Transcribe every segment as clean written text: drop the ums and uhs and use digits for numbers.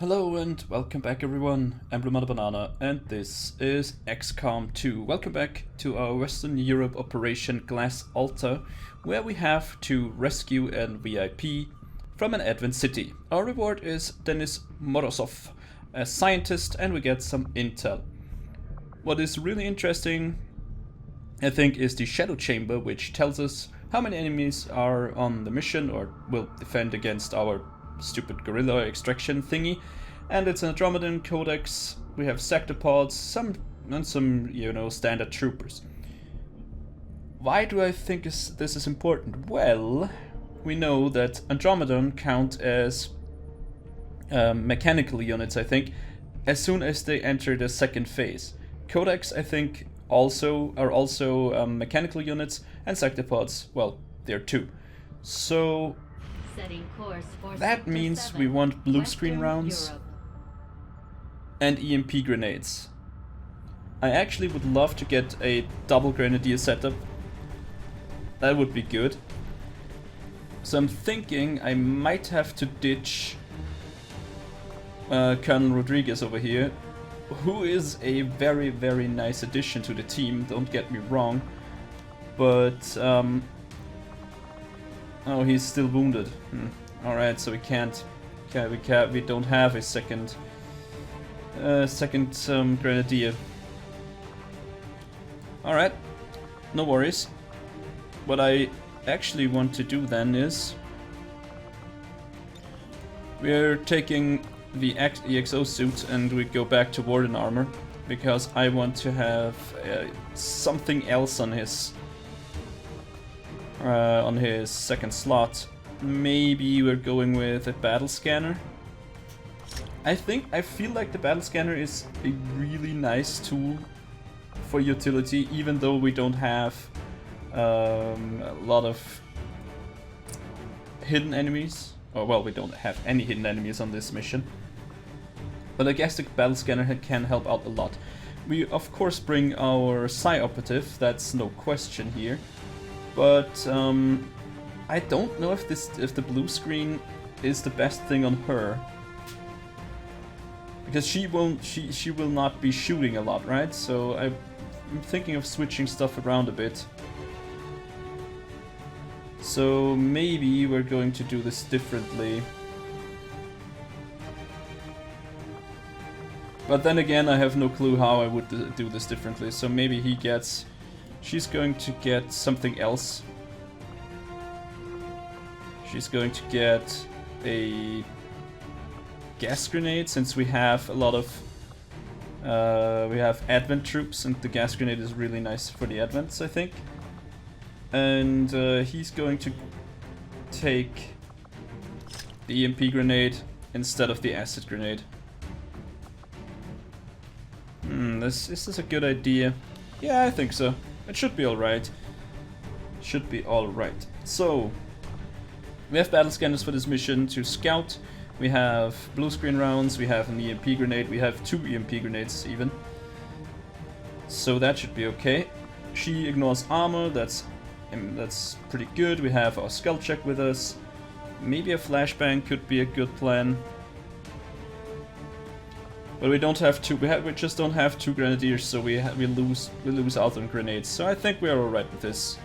Hello and welcome back everyone, I'm Blue Banana and this is XCOM 2. Welcome back to our Western Europe Operation Glass Altar, where we have to rescue an VIP from an Advent city. Our reward is Denis Morozov, a scientist, and we get some intel. What is really interesting, I think, is the Shadow Chamber, which tells us how many enemies are on the mission or will defend against our stupid gorilla extraction thingy. And it's an Andromedan codex. We have sectopods, some standard troopers. Why do I think this is important? Well, we know that Andromedan count as mechanical units, I think, as soon as they enter the second phase. Codex, I think, are also mechanical units, and sectopods, well, they're too. So that means we want blue screen rounds and EMP grenades. I actually would love to get a double grenadier setup. That would be good. So I'm thinking I might have to ditch Colonel Rodriguez over here, who is a very, very nice addition to the team, don't get me wrong. But, oh, he's still wounded. Alright, so we don't have a second grenadier. Alright, no worries. What I actually want to do then is we're taking the EXO suit and we go back to Warden armor, because I want to have something else on his second slot. Maybe we're going with a battle scanner. I feel like the battle scanner is a really nice tool for utility, even though we don't have a lot of hidden enemies. Or, well, we don't have any hidden enemies on this mission. But I guess the battle scanner can help out a lot. We of course bring our Psi operative, that's no question here. But I don't know if the blue screen is the best thing on her, because she will not be shooting a lot, right? So I'm thinking of switching stuff around a bit. So maybe we're going to do this differently. But then again, I have no clue how I would do this differently. So maybe she's going to get something else. She's going to get a gas grenade, since we have a lot of we have Advent troops, and the gas grenade is really nice for the Advents, I think. And he's going to take the EMP grenade instead of the acid grenade. Is this a good idea? Yeah, I think so. It should be alright. Should be alright. So, we have battle scanners for this mission to scout. We have blue screen rounds, we have an EMP grenade, we have 2 EMP grenades even. So that should be okay. She ignores armor, that's pretty good. We have our skull check with us. Maybe a flashbang could be a good plan. But we don't have two. We just don't have 2 grenadiers, so we lose out on grenades. So I think we are alright with this.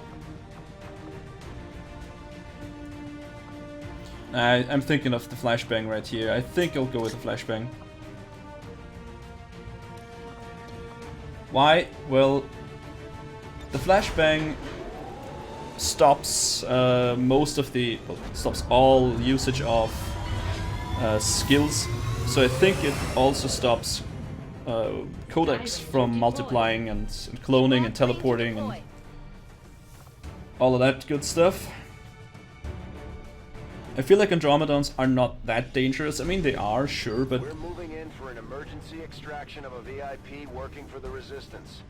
I'm thinking of the flashbang right here. I think I'll go with the flashbang. Why? Well, the flashbang stops stops all usage of skills. So I think it also stops codex from multiplying and cloning and teleporting and all of that good stuff. I feel like Andromedans are not that dangerous. I mean, they are, sure, but we're moving in for an emergency extraction of a VIP working for the Resistance.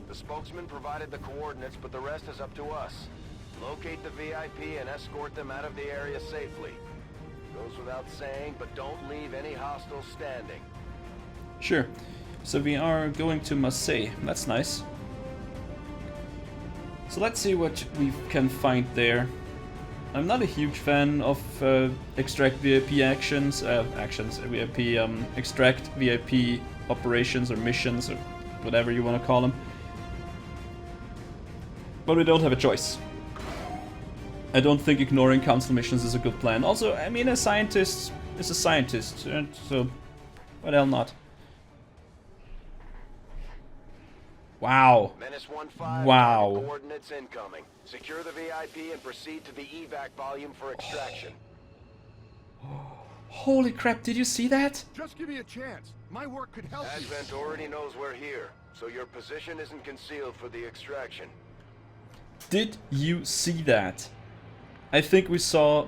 The spokesman provided the coordinates, but the rest is up to us. Locate the VIP and escort them out of the area safely. Goes without saying, but don't leave any hostiles standing. Sure. So we are going to Marseille. That's nice. So let's see what we can find there. I'm not a huge fan of extract VIP extract VIP operations or missions or whatever you want to call them. But we don't have a choice. I don't think ignoring council missions is a good plan. Also, I mean, a scientist is a scientist, and so what the hell not? Wow. Menace 1-5, wow. coordinates incoming. Secure the VIP and proceed to the evac volume for extraction. Holy crap, did you see that? Just give me a chance. My work could help you. Advent already knows we're here, so your position isn't concealed for the extraction. Did you see that? I think we saw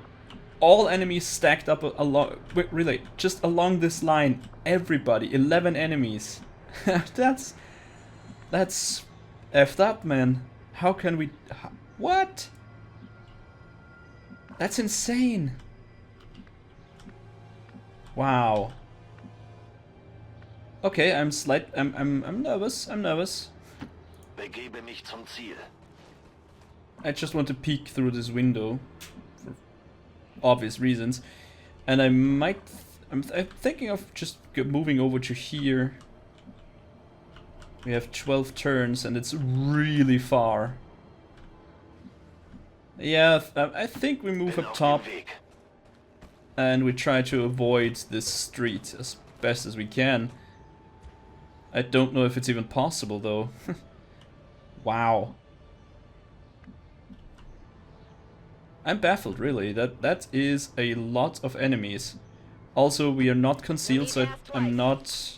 all enemies stacked up along, really, just along this line. Everybody, 11 enemies. That's effed up, man. How can we... What? That's insane. Wow. Okay, I'm nervous. I'm nervous. Begebe mich zum Ziel. I just want to peek through this window for obvious reasons, and I'm thinking of just moving over to here. We have 12 turns, and it's really far. Yeah, I think we move up top, and we try to avoid this street as best as we can. I don't know if it's even possible, though. Wow. I'm baffled, really. That is a lot of enemies. Also, we are not concealed, so I'm not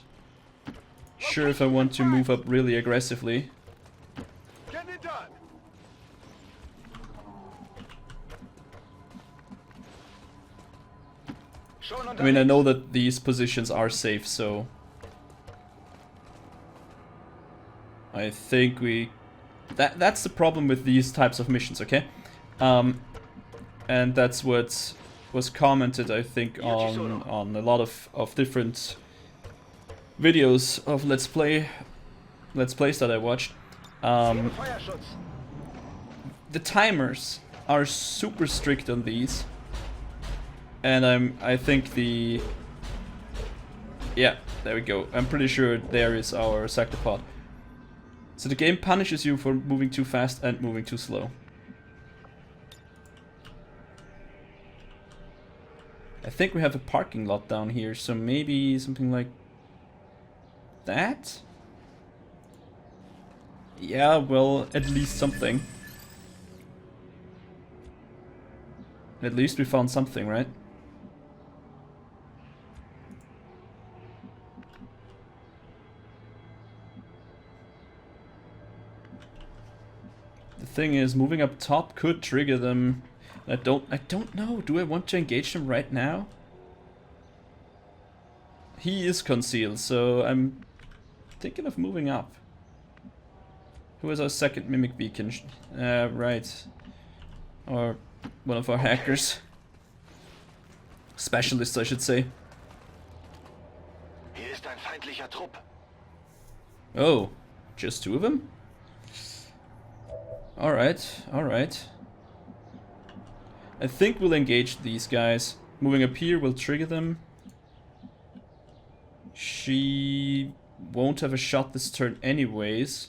sure if I want to move up really aggressively. Getting it done. I mean, I know that these positions are safe, so I think we... That's the problem with these types of missions, okay? And that's what was commented, I think, on a lot of different videos of Let's Plays that I watched. The timers are super strict on these, and I think the... Yeah, there we go. I'm pretty sure there is our sectopod. So the game punishes you for moving too fast and moving too slow. I think we have a parking lot down here, so maybe something like that? Yeah, well, at least something. At least we found something, right? The thing is, moving up top could trigger them. I don't know. Do I want to engage him right now? He is concealed, so I'm thinking of moving up. Who is our second mimic beacon? Right. Or one of our hackers. Specialists, I should say. Hier ist ein feindlicher Trupp. Oh, just two of them? Alright, alright. I think we'll engage these guys. Moving up here will trigger them. She won't have a shot this turn anyways.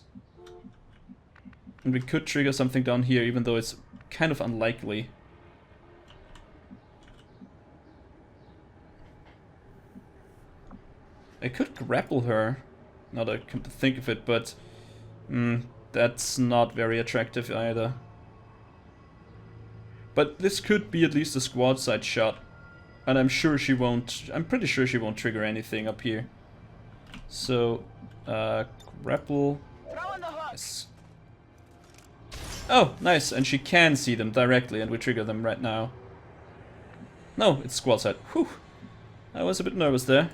And we could trigger something down here, even though it's kind of unlikely. I could grapple her, now that I come to think of it, but that's not very attractive either. But this could be at least a squad side shot. And I'm sure she won't... I'm pretty sure she won't trigger anything up here. So, grapple... Yes. Oh, nice. And she can see them directly, and we trigger them right now. No, it's squad side. Whew. I was a bit nervous there.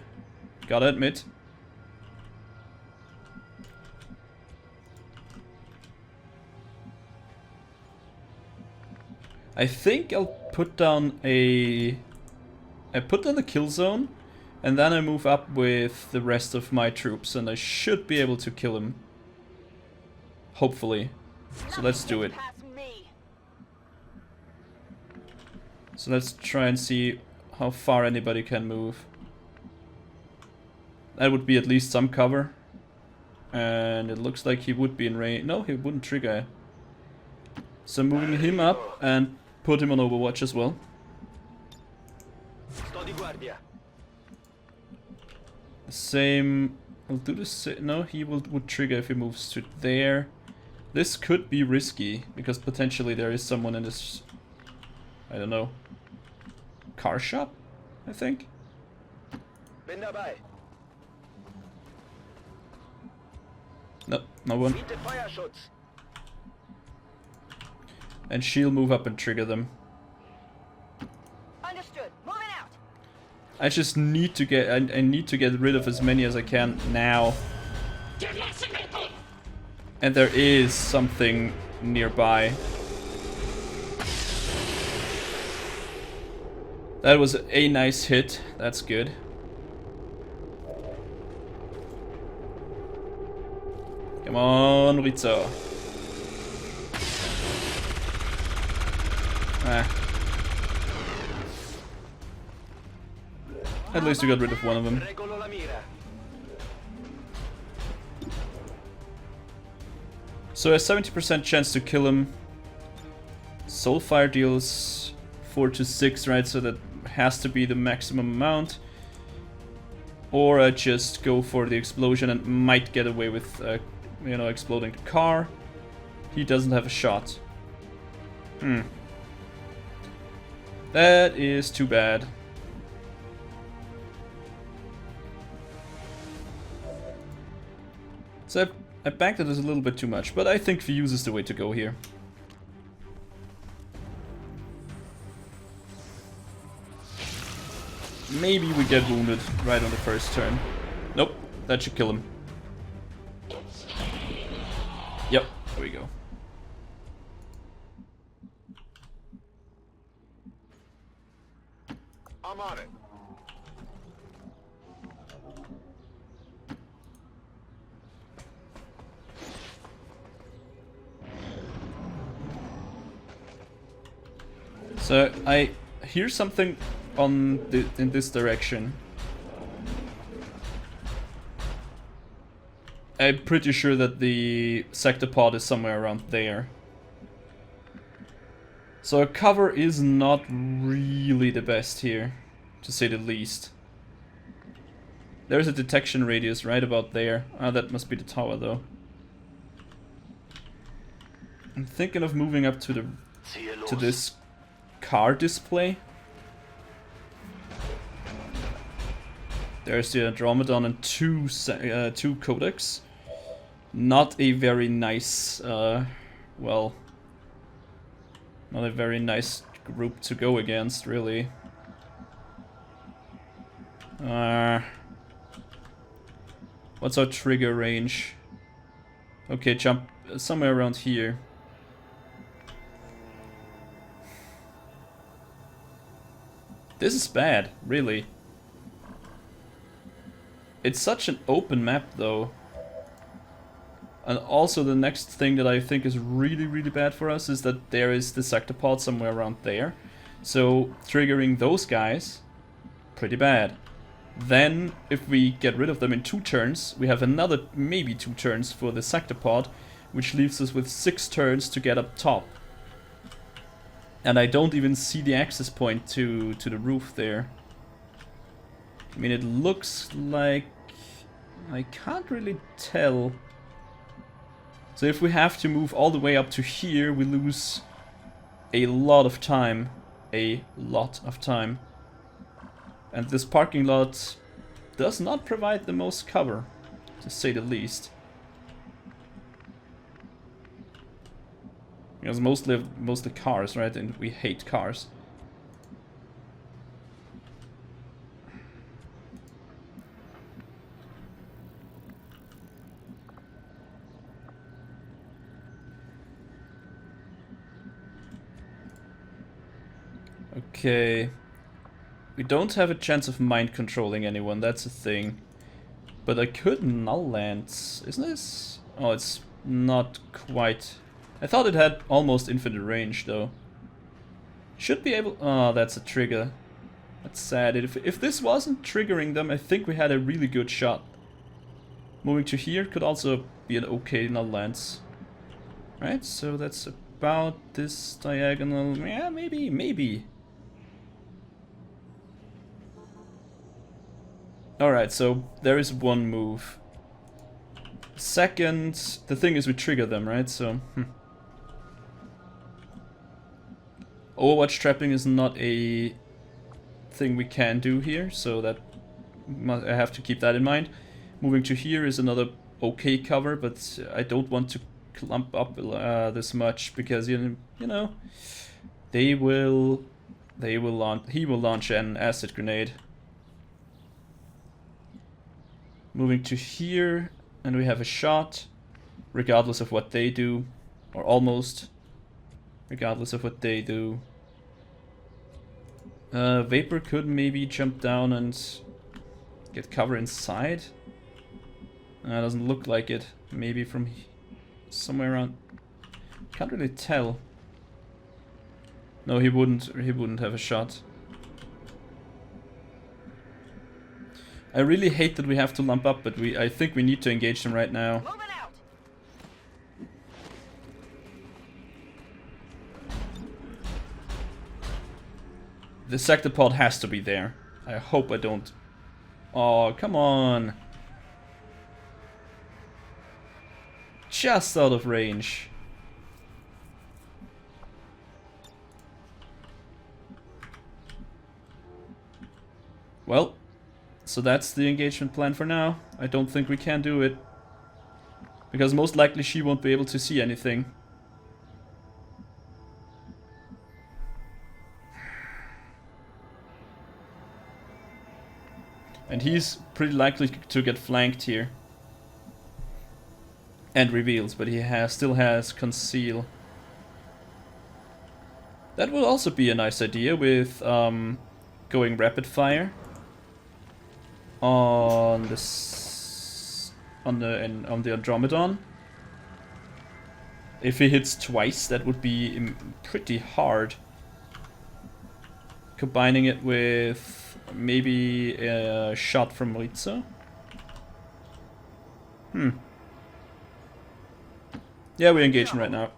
Gotta admit. I think I'll put down a... I put down the kill zone, and then I move up with the rest of my troops, and I should be able to kill him. Hopefully. So let's do it. So let's try and see how far anybody can move. That would be at least some cover. And it looks like he would be in range. No, he wouldn't trigger. So moving him up and put him on Overwatch as well. The same. I'll do the same. No, he would trigger if he moves to there. This could be risky because potentially there is someone in this. I don't know. Car shop, I think. No, no one. And she'll move up and trigger them. Understood. Moving out. I just need to get. I need to get rid of as many as I can now. And there is something nearby. That was a nice hit. That's good. Come on, Rizzo. At least we got rid of one of them. So a 70% chance to kill him. Soulfire deals 4 to 6, right? So that has to be the maximum amount. Or I just go for the explosion and might get away with, you know, exploding the car. He doesn't have a shot. That is too bad. So I banked it as a little bit too much, but I think Fuse is the way to go here. Maybe we get wounded right on the first turn. Nope, that should kill him. Yep, there we go. I'm on it. So I hear something on in this direction. I'm pretty sure that the sector pod is somewhere around there. So cover is not really the best here, to say the least. There's a detection radius right about there. Ah, that must be the tower though. I'm thinking of moving up to this car display. There's the Andromedon and two codecs. Not a very nice, well, not a very nice group to go against, really. What's our trigger range? Okay, jump somewhere around here. This is bad, really. It's such an open map, though. And also the next thing that I think is really, really bad for us is that there is the sector pod somewhere around there. So triggering those guys, pretty bad. Then, if we get rid of them in 2 turns, we have another maybe 2 turns for the sector pod, which leaves us with 6 turns to get up top. And I don't even see the access point to the roof there. I mean, it looks like... I can't really tell. So if we have to move all the way up to here, we lose a lot of time. A lot of time. And this parking lot does not provide the most cover, to say the least. Because mostly cars, right? And we hate cars. Okay. We don't have a chance of mind controlling anyone, that's a thing. But I could null land, isn't this? Oh, it's not quite. I thought it had almost infinite range, though. Should be able... Oh, that's a trigger. That's sad. If this wasn't triggering them, I think we had a really good shot. Moving to here could also be an okay null lance. Right, so that's about this diagonal. Yeah, maybe. Alright, so there is one move. Second, the thing is we trigger them, right? So, Overwatch trapping is not a thing we can do here, so that I have to keep that in mind. Moving to here is another okay cover, but I don't want to clump up this much because you know he will launch an acid grenade. Moving to here, and we have a shot, regardless of what they do, or almost, regardless of what they do. Vapor could maybe jump down and get cover inside. Doesn't look like it. Maybe from somewhere around. Can't really tell. No, he wouldn't have a shot. I really hate that we have to lump up, but I think we need to engage them right now. The sector pod has to be there. I hope I don't. Oh, come on. Just out of range. Well, so that's the engagement plan for now. I don't think we can do it. Because most likely she won't be able to see anything. And he's pretty likely to get flanked here. And reveals, but he still has conceal. That will also be a nice idea with going rapid fire on the Andromedon. If he hits twice, that would be pretty hard. Combining it with maybe a shot from Rizzo. Yeah, we're engaging right now.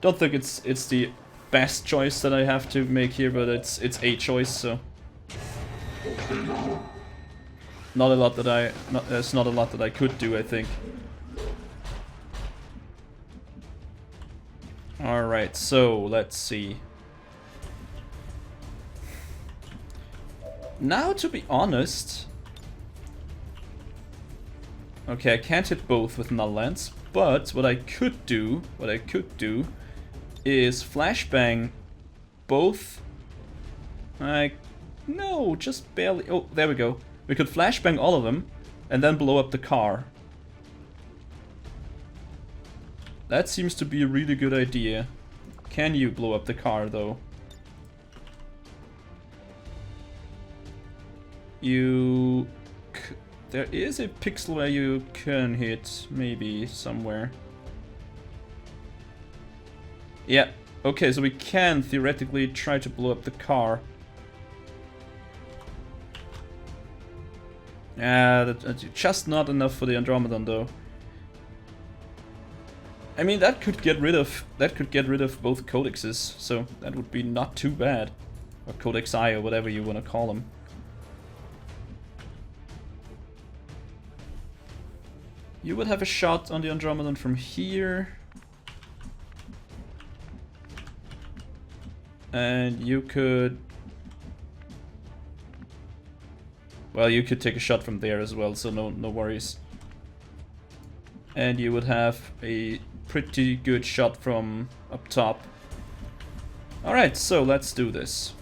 Don't think it's the best choice that I have to make here, but it's a choice, so not a lot that there's not a lot that I could do, I think. All right, so let's see. Now, to be honest, okay, I can't hit both with null lance. But what I could do is flashbang both. No, just barely. Oh, there we go. We could flashbang all of them and then blow up the car. That seems to be a really good idea. Can you blow up the car though? There is a pixel where you can hit, maybe, somewhere. Yeah, okay, so we can theoretically try to blow up the car. That's just not enough for the Andromedon, though. I mean, that could get rid of both codexes, so that would be not too bad. Or Codex I, or whatever you want to call them. You would have a shot on the Andromedon from here. And you could... Well, you could take a shot from there as well, so no worries. And you would have a pretty good shot from up top. Alright, so let's do this.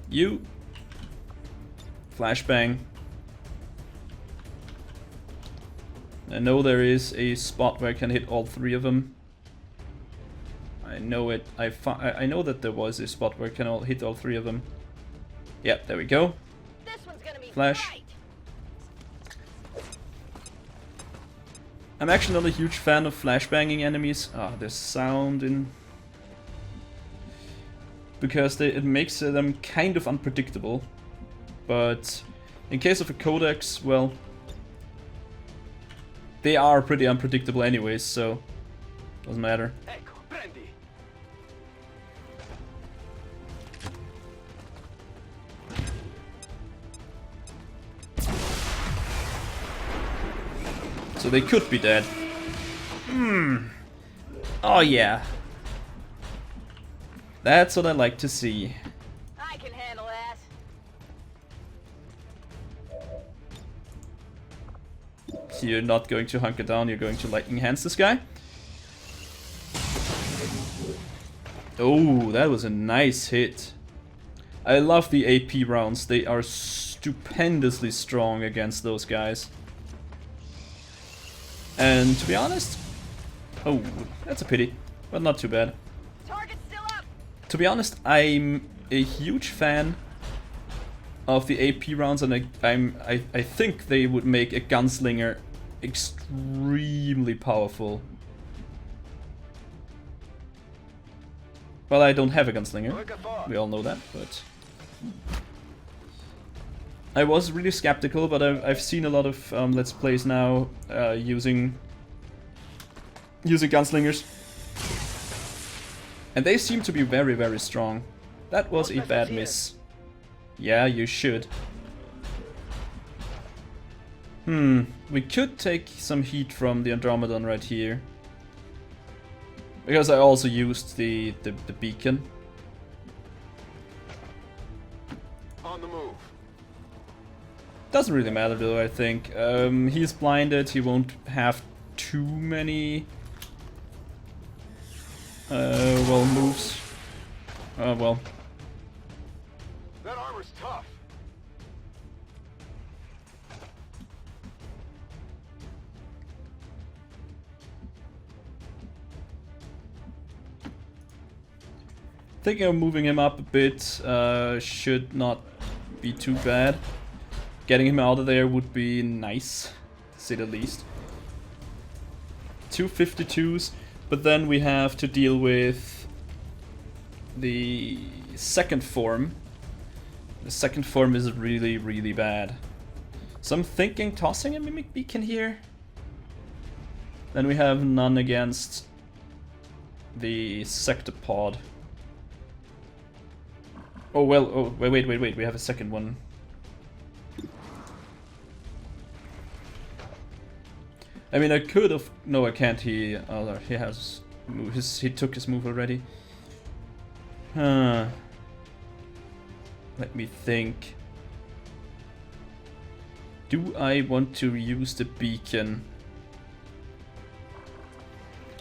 You... Flashbang. I know there is a spot where I can hit all three of them. I know it. I know that there was a spot where I can hit all three of them. Yep, there we go. This one's gonna be Flash. bright. I'm actually not a huge fan of flashbanging enemies. Ah, there's sound in because it makes them kind of unpredictable. But in case of a codex, well, they are pretty unpredictable anyways, so doesn't matter. Ecco, prendi. So they could be dead. Oh yeah. That's what I like to see. I can handle that. So you're not going to hunker down, you're going to lightning hands this guy. Oh, that was a nice hit. I love the AP rounds, they are stupendously strong against those guys. And to be honest, oh, that's a pity, but not too bad. Target's still up. To be honest, I'm a huge fan of the AP rounds, and I think they would make a gunslinger extremely powerful. Well, I don't have a gunslinger, we all know that, but I was really skeptical, but I've seen a lot of Let's Plays now using gunslingers. And they seem to be very, very strong. That was a bad miss. Yeah, you should. We could take some heat from the Andromedon right here. Because I also used the beacon. On the move. Doesn't really matter though, I think. He's blinded, he won't have too many well, moves. Well. That armor's tough. Thinking of moving him up a bit should not be too bad. Getting him out of there would be nice, to say the least. 252s, but then we have to deal with the second form. The second form is really, really bad. So I'm thinking tossing a Mimic Beacon here. Then we have none against the Sectopod. Oh well, oh wait, we have a second one. I mean, I could have. No, I can't. He has. He took his move already. Let me think. Do I want to use the beacon?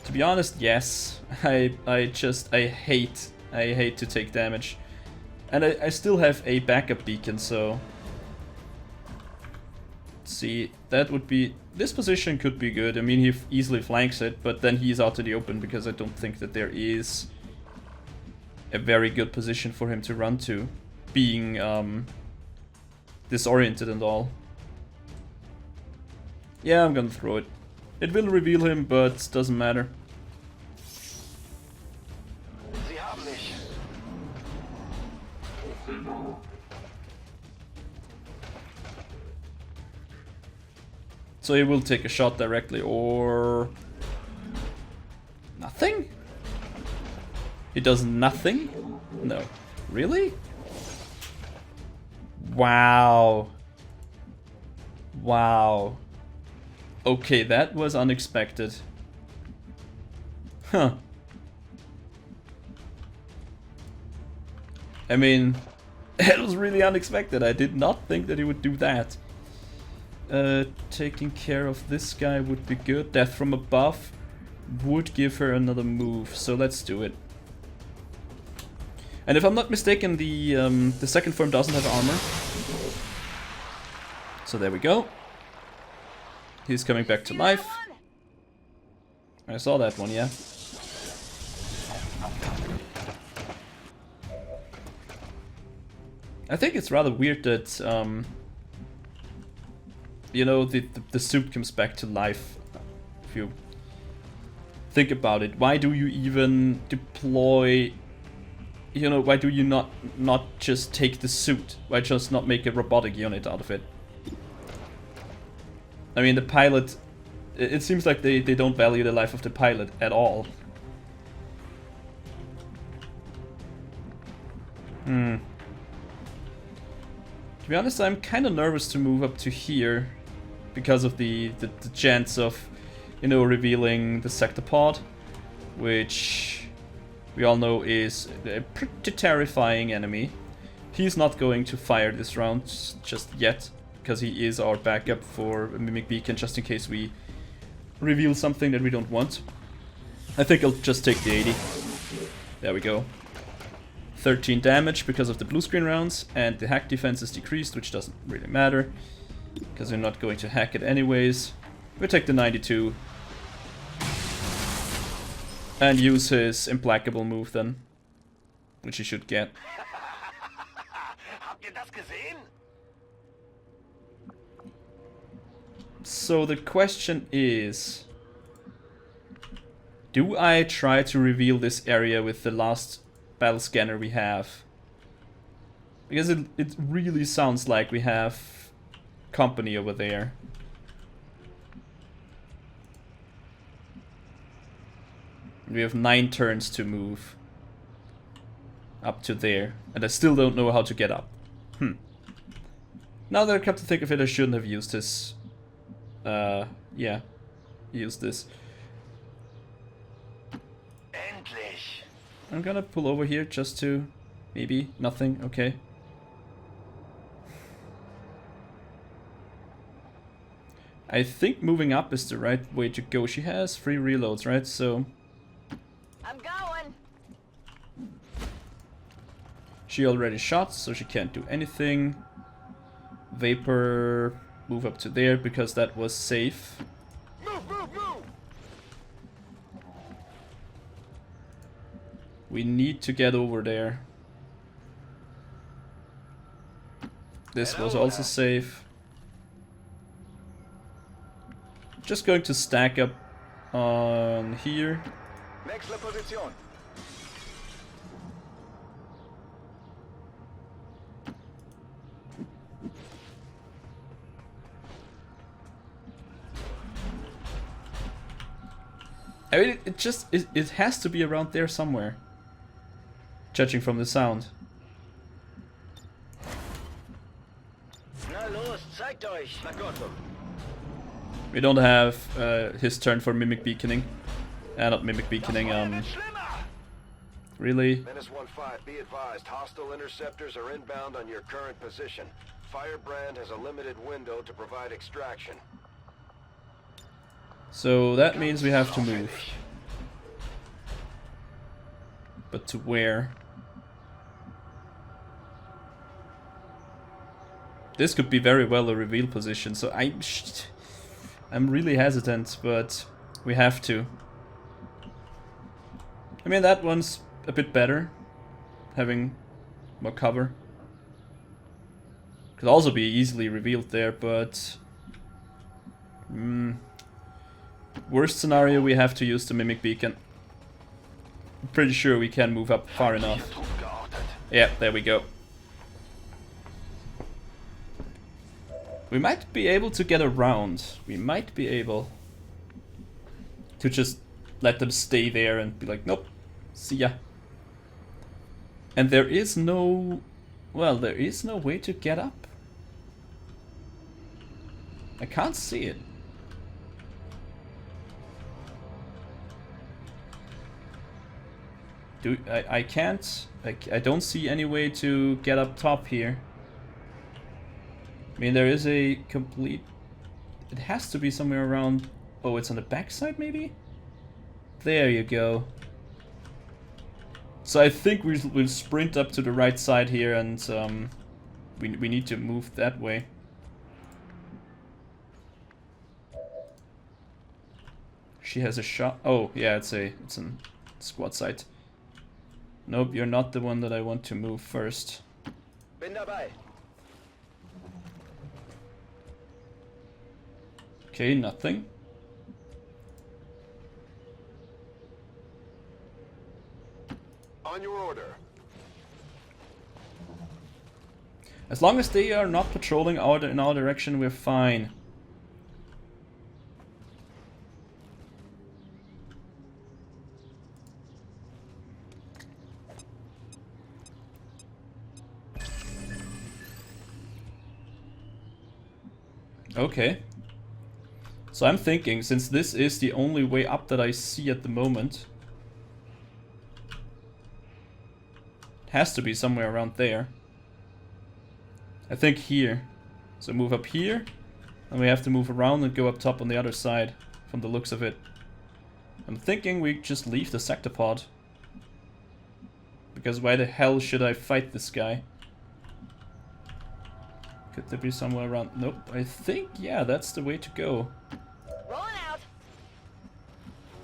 To be honest, yes. I hate to take damage, and I still have a backup beacon, so. See, that would be... This position could be good. I mean, he easily flanks it, but then he's out to the open because I don't think that there is a very good position for him to run to, being disoriented and all. Yeah, I'm gonna throw it. It will reveal him, but doesn't matter. Sie haben mich. So he will take a shot directly, or... Nothing? He does nothing? No. Really? Wow. Wow. Okay, that was unexpected. Huh. I mean, it was really unexpected. I did not think that he would do that. Taking care of this guy would be good. Death from above would give her another move, so let's do it. And if I'm not mistaken, the second form doesn't have armor. So there we go. He's coming back to life. I saw that one, yeah. I think it's rather weird that you know, the suit comes back to life. If you think about it, why do you even deploy you know, why do you not just take the suit? Why just not make a robotic unit out of it? I mean, the pilot, it seems like they don't value the life of the pilot at all. To be honest, I'm kind of nervous to move up to here because of the chance of, you know, revealing the sector pod, which we all know is a pretty terrifying enemy. He's not going to fire this round just yet, because he is our backup for a Mimic Beacon, just in case we reveal something that we don't want. I think I'll just take the 80. There we go. 13 damage because of the blue screen rounds, and the hack defense is decreased, which doesn't really matter, because we're not going to hack it anyways. We'll take the 92. And use his implacable move then, which he should get. Habt ihr das gesehen? So the question is, do I try to reveal this area with the last battle scanner we have? Because it really sounds like we have company over there. We have 9 turns to move up to there, and I still don't know how to get up. Now that I come to think of it, I shouldn't have used this. Yeah, use this. Endlich! I'm gonna pull over here just to... maybe, nothing, okay. I think moving up is the right way to go. She has 3 reloads, right? So... I'm going. she already shot, so she can't do anything. Vapor, move up to there because that was safe. Move, move, move! We need to get over there. This was also safe. Just going to stack up on here. Wechsle Position. I mean, it has to be around there somewhere, judging from the sound. Na los, zeigt euch! We don't have his turn for mimic beaconing. Not mimic beaconing, really? Menace 1-5, be advised, hostile interceptors are inbound on your current position. Firebrand has a limited window to provide extraction. So that means we have to move. But to where? This could be very well a reveal position, so I'm really hesitant, but we have to. I mean, that one's a bit better, having more cover. Could also be easily revealed there, but... worst scenario, we have to use the Mimic Beacon. I'm pretty sure we can move up far enough. Yeah, there we go. We might be able to get around. We might be able to just let them stay there and be like, nope, see ya. And there is no... well, there is no way to get up. I can't see it. I can't... I don't see any way to get up top here. I mean, there is a complete... it has to be somewhere around... oh, it's on the backside, maybe? There you go. So I think we'll sprint up to the right side here, and we need to move that way. She has a shot. Oh, yeah, it's a squad site. Nope, you're not the one that I want to move first. Bin dabei. Okay, nothing. On your order. As long as they are not patrolling in our direction, we're fine. Okay. So I'm thinking, since this is the only way up that I see at the moment, it has to be somewhere around there. I think here. So move up here, and we have to move around and go up top on the other side, from the looks of it. I'm thinking we just leave the sector pod. Because why the hell should I fight this guy? Could there be somewhere around? Nope. I think, yeah, that's the way to go. Rolling out.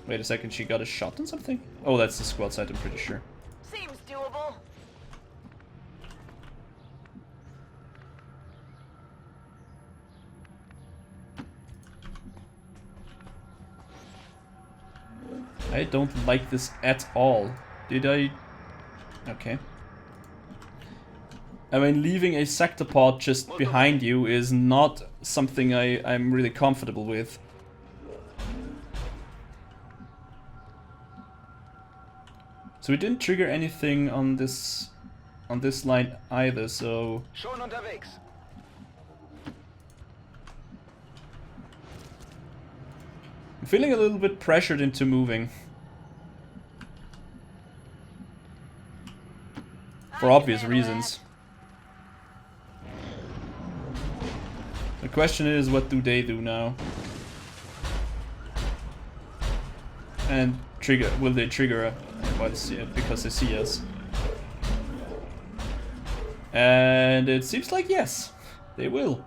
Wait a second, she got a shot on something? Oh, that's the squad site, I'm pretty sure. Seems doable. I don't like this at all. Did I? Okay. I mean, leaving a sector pod just behind you is not something I'm really comfortable with. So we didn't trigger anything on this line either, so... Schon unterwegs. I'm feeling a little bit pressured into moving. For obvious reasons. The question is, what do they do now? And trigger, will they trigger because they see us? And it seems like yes, they will.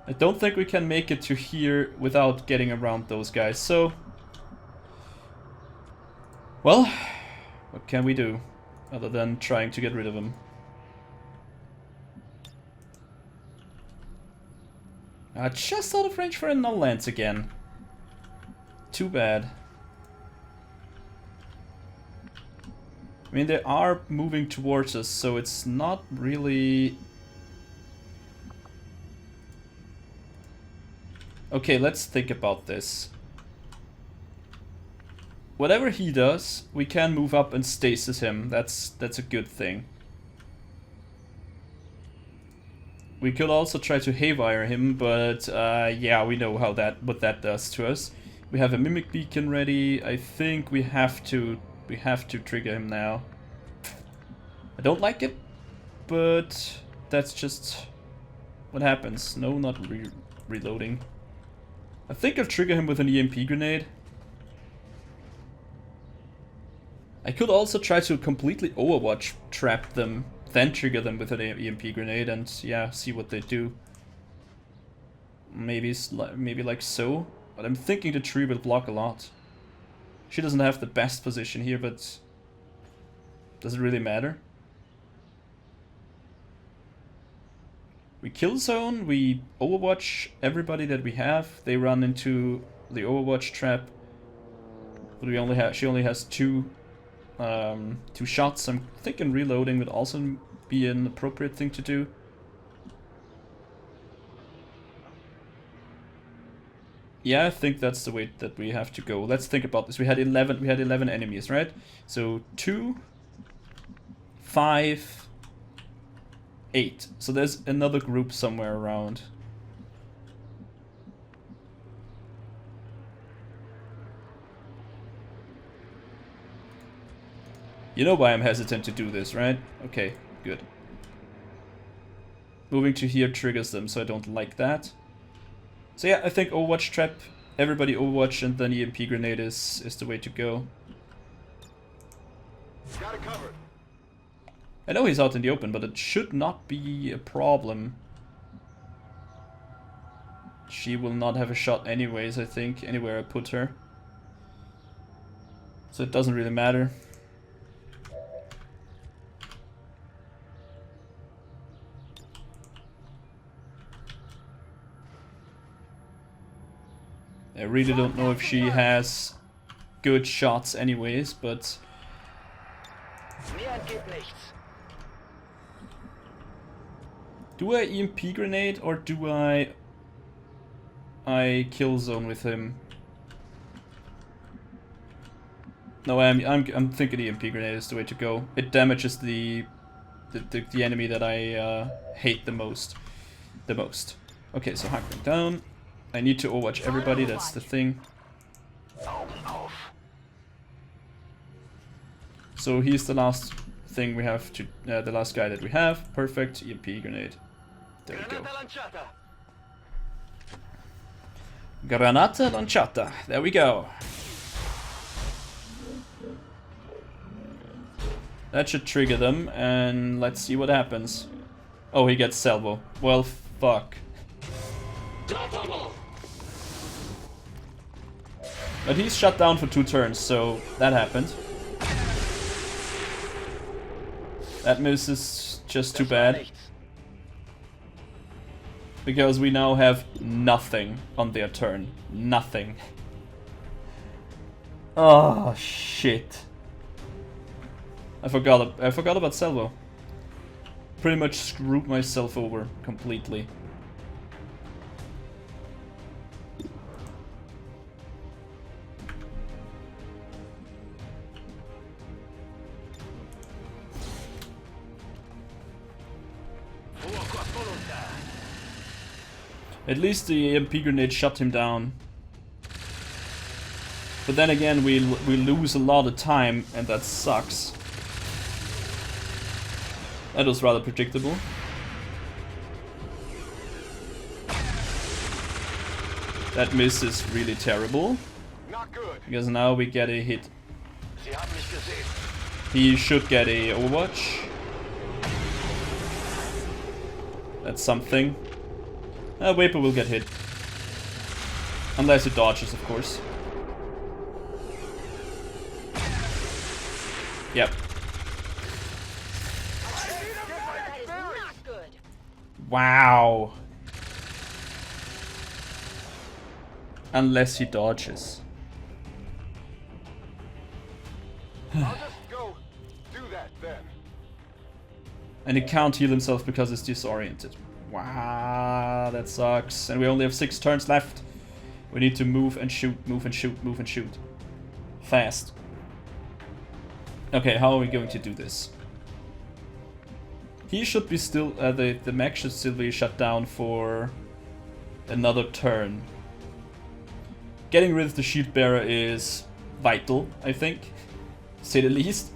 I don't think we can make it to here without getting around those guys, so... Well, what can we do? Other than trying to get rid of them. Just out of range for a null lance again. Too bad. I mean, they are moving towards us, so it's not really... Okay, let's think about this. Whatever he does, we can move up and stasis him. That's a good thing. We could also try to haywire him, but yeah, we know how what that does to us. We have a mimic beacon ready. I think we have to trigger him now. I don't like it, but that's just what happens. No, not reloading. I think I'll trigger him with an EMP grenade. I could also try to completely Overwatch trap them, then trigger them with an EMP grenade and yeah, see what they do. Maybe like so. But I'm thinking the tree will block a lot. She doesn't have the best position here, but does it really matter? We kill zone, we Overwatch everybody that we have. They run into the Overwatch trap. But she only has two shots. I'm thinking reloading would also be an appropriate thing to do. Yeah, I think that's the way that we have to go. Let's think about this. We had 11 enemies, right? So 2, 5, 8. So there's another group somewhere around. You know why I'm hesitant to do this, right? Okay, good. Moving to here triggers them, so I don't like that. So yeah, I think Overwatch trap, everybody Overwatch, and then EMP grenade is the way to go. Got it covered. I know he's out in the open, but it should not be a problem. She will not have a shot anyways, I think, anywhere I put her. So it doesn't really matter. I really don't know if she has good shots anyways, but... Mir entgeht nichts. Do I EMP grenade or do I kill zone with him? No, I'm thinking EMP grenade is the way to go. It damages the enemy that I hate the most. Okay, so hunkering down. I need to overwatch everybody. That's the thing. So he's the last thing we have to, the last guy that we have. Perfect. EMP grenade. There we go. Granata lanciata. There we go. That should trigger them, and let's see what happens. Oh, he gets salvo. Well, fuck. But he's shut down for 2 turns, so that happened. That miss is just too bad. Because we now have nothing on their turn. Nothing. Oh, shit. I forgot about salvo. Pretty much screwed myself over completely. At least the EMP grenade shut him down. But then again, we lose a lot of time, and that sucks. That was rather predictable. That miss is really terrible. Not good. Because now we get a hit. He should get a overwatch. That's something. Vapor will get hit. Unless it dodges, of course. Yep. That is not good. Wow. Unless he dodges. I'll just go do that then. And he can't heal himself because it's disoriented. Wow, that sucks. And we only have 6 turns left. We need to move and shoot, move and shoot, move and shoot. Fast. Okay, how are we going to do this? He should be still, the mech should still be shut down for another turn. Getting rid of the shield bearer is vital, I think, to say the least.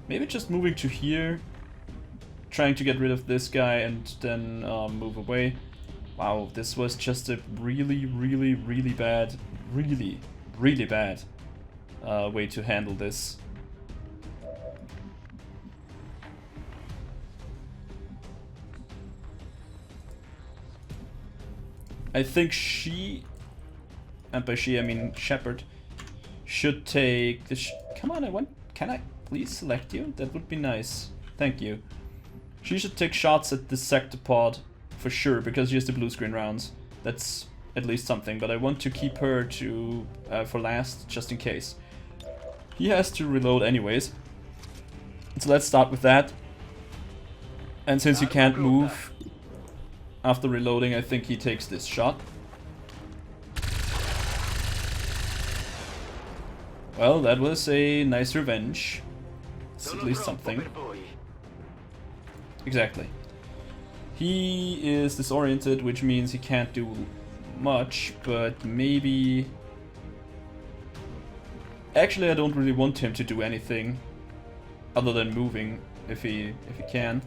Maybe just moving to here, trying to get rid of this guy and then move away. Wow, this was just a really bad, really bad way to handle this. I think she, and by she I mean Shepard, should take the come on, can I please select you? That would be nice. Thank you. She should take shots at the sector pod for sure, because she has the blue screen rounds. That's at least something, but I want to keep her to for last, just in case. He has to reload anyways. So let's start with that. And since he can't move after reloading, I think he takes this shot. Well, that was a nice revenge. It's at least something. Exactly. He is disoriented, which means he can't do much, but maybe... Actually, I don't really want him to do anything other than moving, if he can.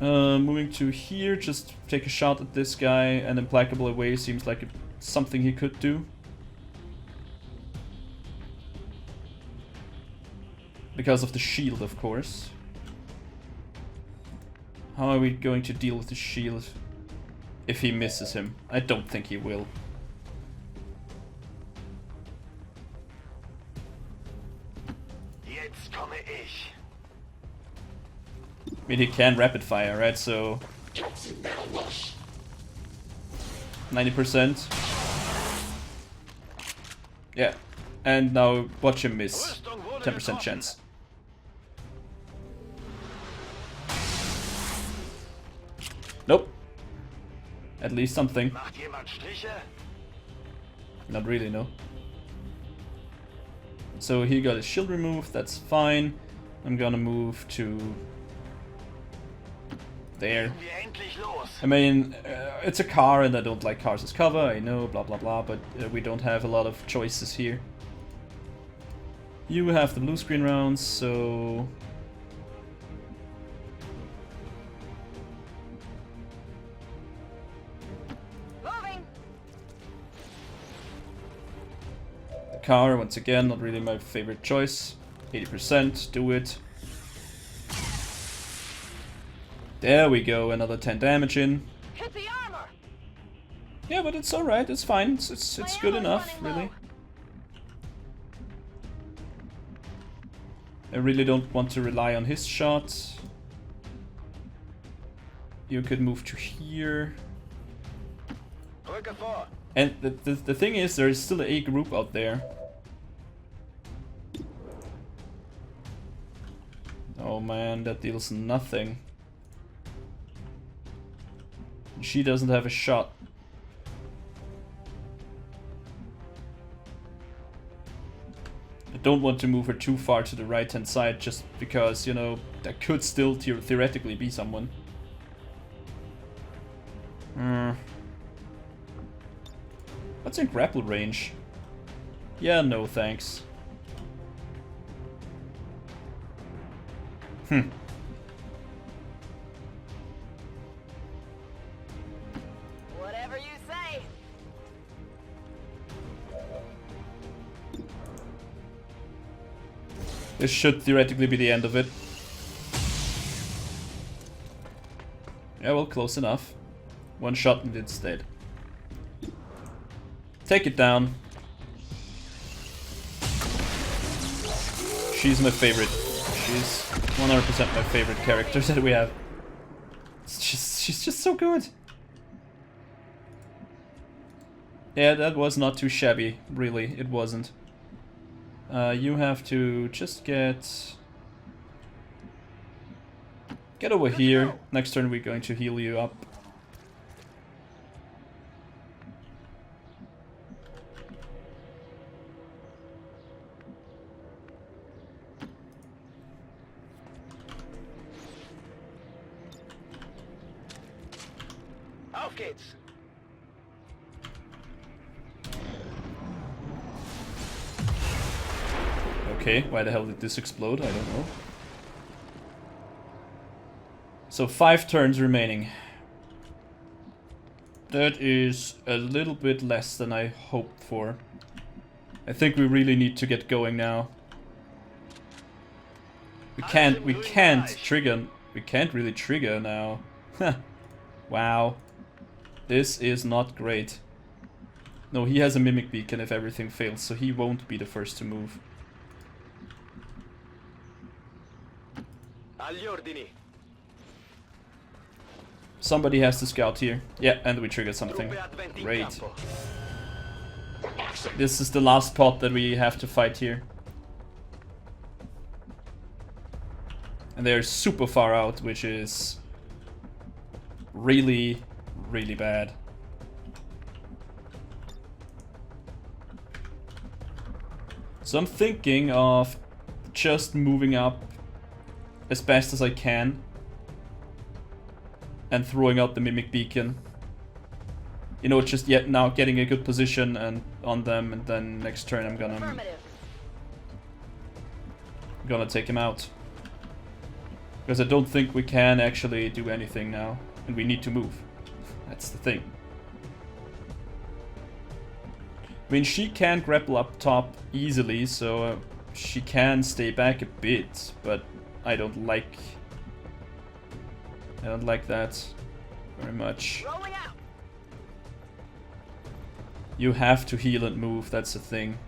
Moving to here, just take a shot at this guy, and implacable away seems like something he could do. Because of the shield, of course. How are we going to deal with the shield if he misses him? I don't think he will. Jetzt komme ich. I mean, he can rapid fire, right? So 90%. Yeah. And now watch him miss. 10% chance. Nope. At least something. Macht jemand Striche? Not really, no. So he got his shield removed, that's fine. I'm gonna move to there. Wir endlich los. I mean, it's a car and I don't like cars as cover, I know, blah blah blah, but we don't have a lot of choices here. You have the blue screen rounds, so... Moving. The car, once again, not really my favorite choice. 80%, do it. There we go, another 10 damage in. Hit the armor. Yeah, but it's alright, it's fine, it's good enough, really. I really don't want to rely on his shot. You could move to here. Rücke vor. And the thing is, there is still a group out there. Oh man, that deals nothing. She doesn't have a shot. I don't want to move her too far to the right hand side just because, you know, there could still theoretically be someone. What's in grapple range? Yeah, no thanks. Whatever you say. This should theoretically be the end of it. Yeah, well, close enough. One shot and it's dead. Take it down. She's my favorite. She's 100% my favorite character that we have. She's just so good. Yeah, that was not too shabby, really. It wasn't. You have to just get over here. Next turn we're going to heal you up. Auf geht's. Okay, why the hell did this explode? I don't know. So 5 turns remaining. That is a little bit less than I hoped for. I think we really need to get going now. We can't really trigger now. Wow. This is not great. No, he has a mimic beacon if everything fails, so he won't be the first to move. Agli ordini. Somebody has to scout here. Yeah, and we triggered something. Truppe adventi in Great. campo. This is the last pot that we have to fight here. And they're super far out, which is really, really bad. So I'm thinking of just moving up as best as I can and throwing out the mimic beacon. You know, just yet now getting a good position and on them, and then next turn I'm gonna take him out. Because I don't think we can actually do anything now, and we need to move. That's the thing. I mean, she can grapple up top easily, so she can stay back a bit, but I don't like that very much. Rolling out. You have to heal and move, that's the thing.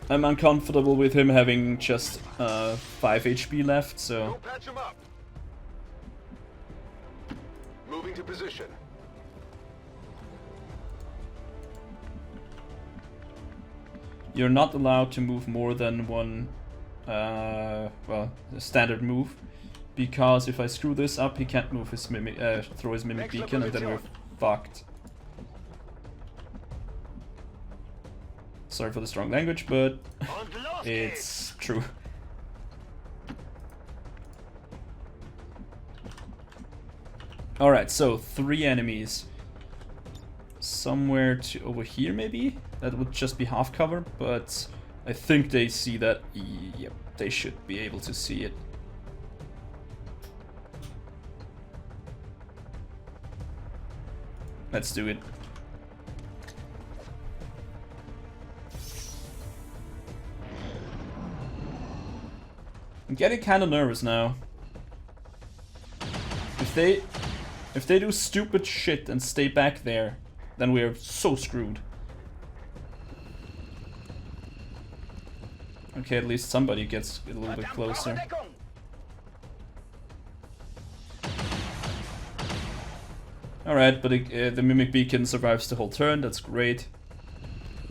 I'm uncomfortable with him having just 5 HP left, so... Don't patch him up. Moving to position. You're not allowed to move more than one, well, a standard move. Because if I screw this up, he can't move his mimic, throw his mimic Next beacon, and then we're position. fucked. Sorry for the strong language, but Und los geht's! it's true. Alright, so 3 enemies. Somewhere to over here, maybe? That would just be half cover, but I think they see that. Yep, they should be able to see it. Let's do it. I'm getting kind of nervous now. If they do stupid shit and stay back there, then we are so screwed. Okay, at least somebody gets a little bit closer. Alright, but the Mimic Beacon survives the whole turn, that's great.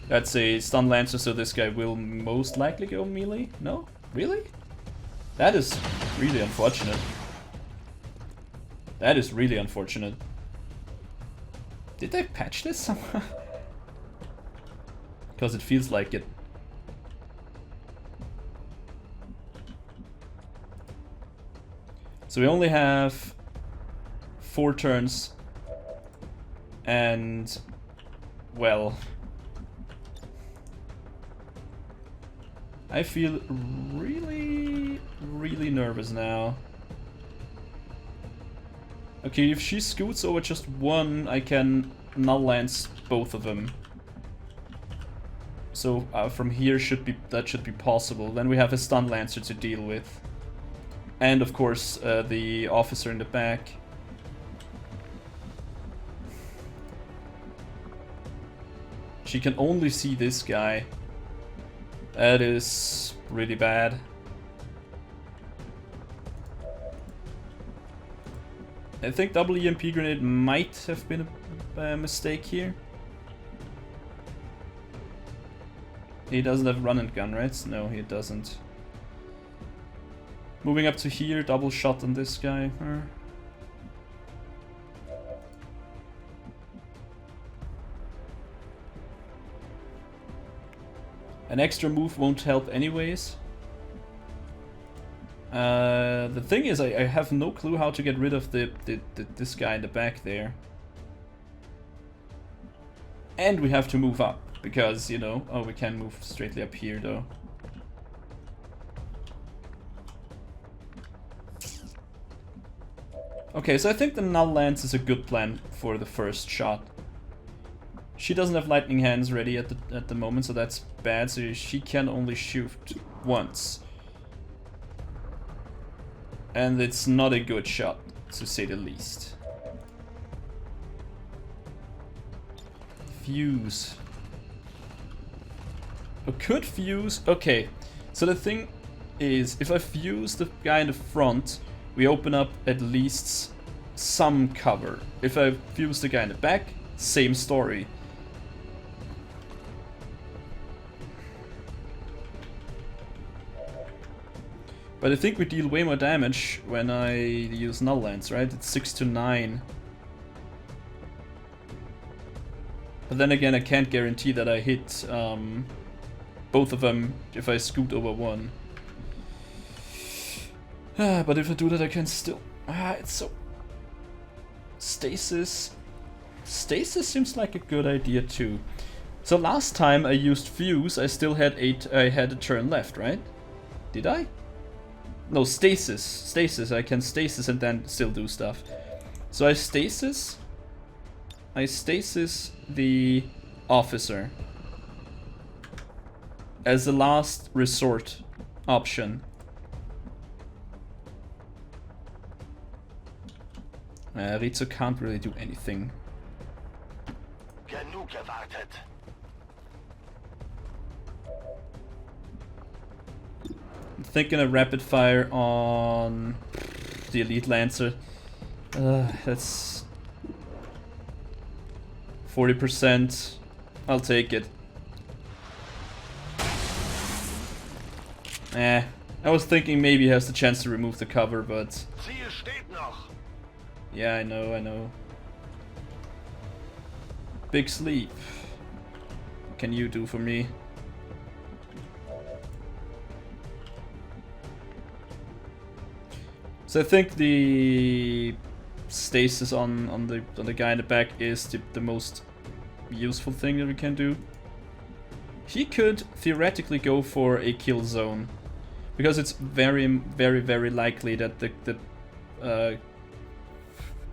That's a stun lancer, so this guy will most likely go melee? No? Really? That is really unfortunate. That is really unfortunate. Did they patch this somehow? Because it feels like it. So we only have 4 turns. And, well, I feel really, really nervous now. Okay, if she scoots over just one, I can null lance both of them. So from here that should be possible. Then we have a stun lancer to deal with, and of course the officer in the back. She can only see this guy. That is really bad. I think double EMP grenade might have been a mistake here. He doesn't have run and gun, right? No, he doesn't. Moving up to here, double shot on this guy. An extra move won't help anyways. The thing is, I have no clue how to get rid of this guy in the back there. And we have to move up, because, you know, oh, we can move straightly up here though. Okay, so I think the null lance is a good plan for the first shot. She doesn't have lightning hands ready at the moment, so that's bad. So she can only shoot once, and it's not a good shot, to say the least. Fuse. I could fuse. Okay, so the thing is, if I fuse the guy in the front, we open up at least some cover. If I fuse the guy in the back, same story. But I think we deal way more damage when I use null lance, right? It's 6 to 9. But then again, I can't guarantee that I hit both of them if I scoot over one. But if I do that, I can still... it's so... Stasis. Stasis seems like a good idea too. So last time I used fuse, I still had I had a turn left, right? Did I? No, stasis. Stasis. I can stasis and then still do stuff. So I stasis the officer as the last resort option. Rizzo can't really do anything. Genug gewartet. I'm thinking a rapid fire on the Elite Lancer. That's 40%. I'll take it. I I was thinking maybe he has the chance to remove the cover, but... Ziel steht noch. Yeah, I know, I know. Big sleep. What can you do for me? So I think the stasis on the guy in the back is the most useful thing that we can do. He could theoretically go for a kill zone, because it's very likely that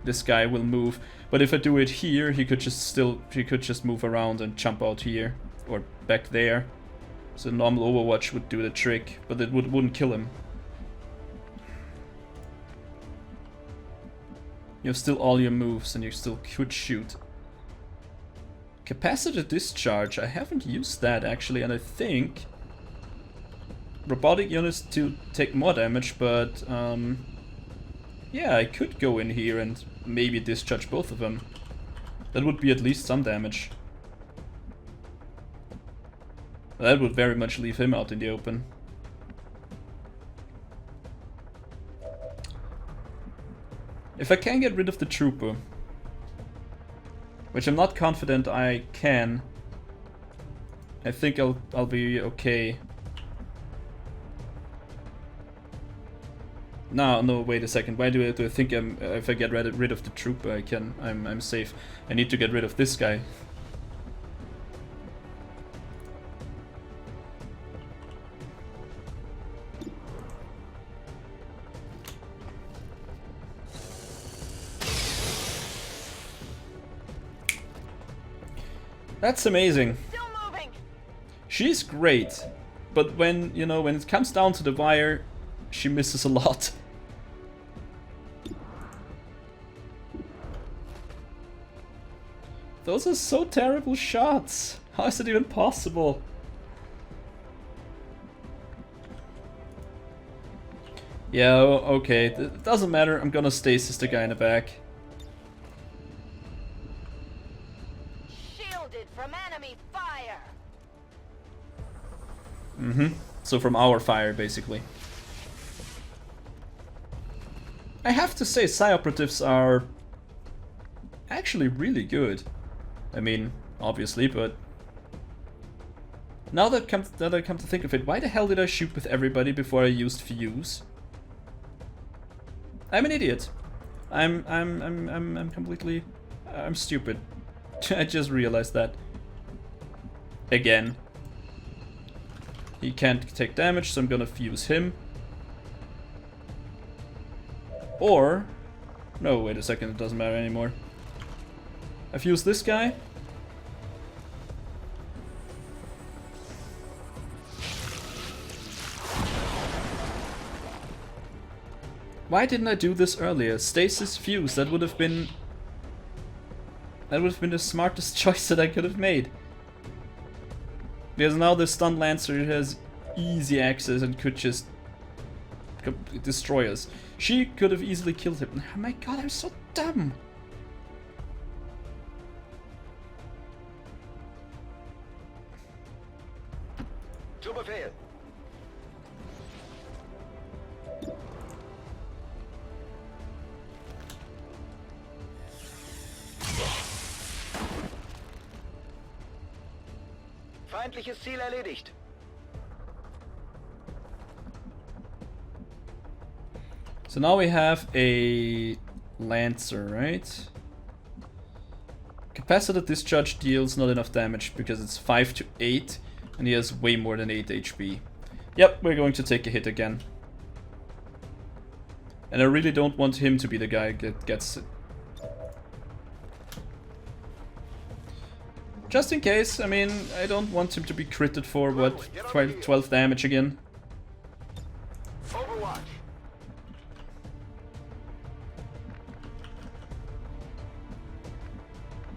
this guy will move. But if I do it here, he could just move around and jump out here or back there. So normal Overwatch would do the trick, but it wouldn't kill him. You have still all your moves and you still could shoot. Capacitor discharge, I haven't used that actually, and I think robotic units to take more damage, but yeah, I could go in here and maybe discharge both of them. That would be at least some damage. That would very much leave him out in the open. If I can get rid of the trooper, which I'm not confident I can, I think I'll be okay. No, wait a second. Why do I think if I get rid of the trooper, I'm safe. I need to get rid of this guy. That's amazing. Still moving. She's great, but when it comes down to the wire, she misses a lot. Those are so terrible shots. How is it even possible? Yeah, okay. It doesn't matter. I'm gonna stasis the guy in the back. Shielded from enemy fire. So from our fire, basically. I have to say, Psi operatives are actually really good. I mean, obviously, but now that I come to think of it, why the hell did I shoot with everybody before I used Fuse? I'm an idiot. I'm completely I'm stupid. I just realized that. Again. He can't take damage, so I'm gonna Fuse him. Or no, wait a second, it doesn't matter anymore. I fuse this guy. Why didn't I do this earlier? Stasis fuse, that would have been the smartest choice that I could have made. Because now the stun lancer has easy access and could just destroy us. She could have easily killed him. Oh my god, I'm so dumb. Zu Befehl. Feindliches Ziel erledigt. So now we have a Lancer, right? Capacitor discharge deals not enough damage because it's 5 to 8 and he has way more than 8 HP. Yep, we're going to take a hit again. And I really don't want him to be the guy that gets it. Just in case, I mean, I don't want him to be critted for, what, 12 damage again. Overwatch.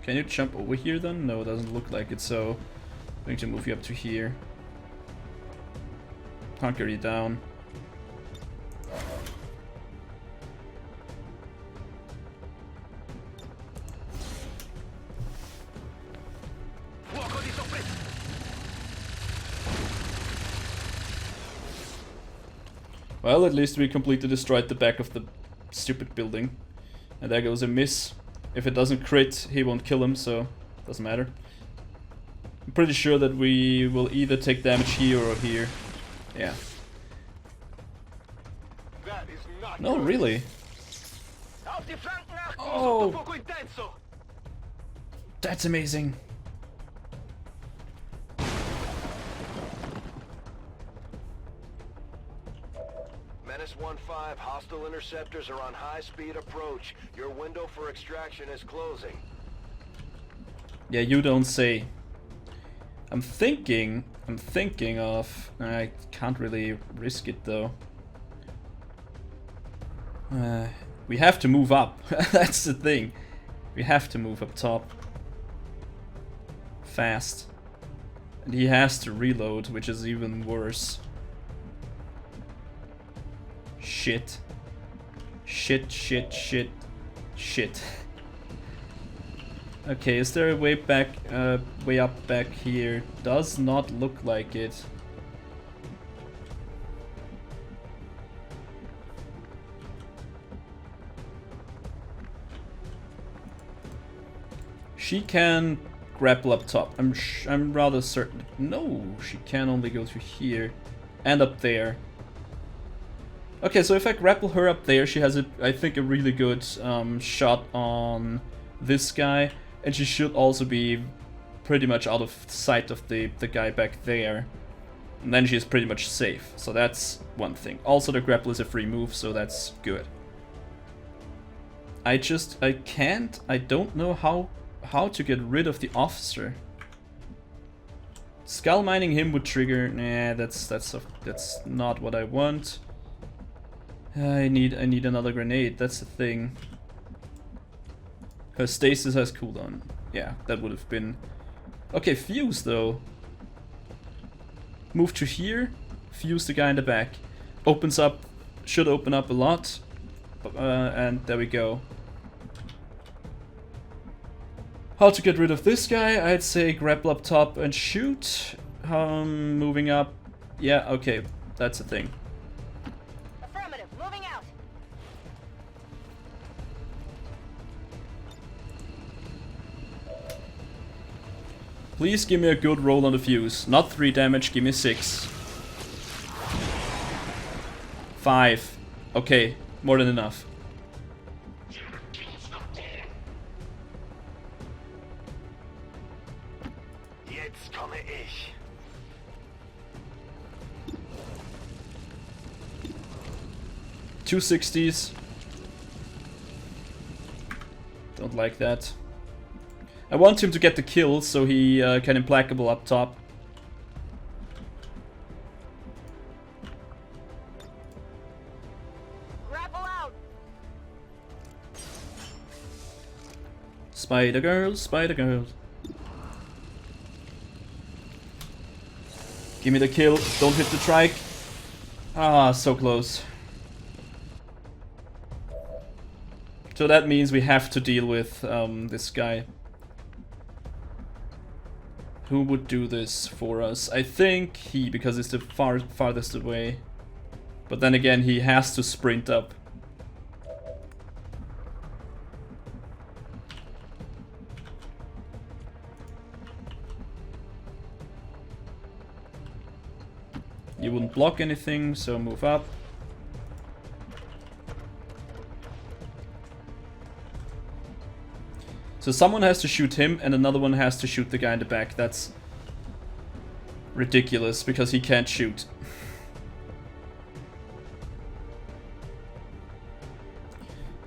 Can you jump over here then? No, it doesn't look like it, so I'm going to move you up to here. Hunker you down. Well, at least we completely destroyed the back of the stupid building. And there goes a miss. If it doesn't crit, he won't kill him, so doesn't matter. I'm pretty sure that we will either take damage here or here. Yeah. That is not No, good. really? Auf die Flanken achten, Oh. sotto fuoco intenso. That's amazing. Menace 1-5, hostile interceptors are on high-speed approach. Your window for extraction is closing. Yeah, you don't say. I'm thinking of... I can't really risk it though. We have to move up. That's the thing. We have to move up top. Fast. And he has to reload, which is even worse. Shit. Shit, shit, shit, shit. Okay, is there a way back, way up back here? Does not look like it. She can grapple up top. I'm rather certain. No, she can only go through here and up there. Okay, so if I grapple her up there, she has I think a really good shot on this guy, and she should also be pretty much out of sight of the guy back there. And then she's pretty much safe. So that's one thing. Also, the grapple is a free move, so that's good. I don't know how to get rid of the officer. Skull mining him would trigger. Nah, that's not what I want. I need another grenade. That's the thing. Her stasis has cooldown. Yeah, that would have been okay. Fuse though. Move to here. Fuse the guy in the back. Opens up. Should open up a lot. And there we go. How to get rid of this guy? I'd say grapple up top and shoot. Moving up. Yeah, okay. That's the thing. Affirmative. Moving out. Please give me a good roll on the fuse. Not 3 damage, give me 6. 5. Okay, more than enough. Jetzt komme ich. Two 60s. Don't like that. I want him to get the kill so he can implacable up top. Grapple out. Spider girl, spider girl. Give me the kill. Don't hit the trike. Ah, so close. So that means we have to deal with this guy. Who would do this for us? I think he, because it's the farthest away. But then again, he has to sprint up. You wouldn't block anything, so move up. So someone has to shoot him and another one has to shoot the guy in the back. That's ridiculous because he can't shoot.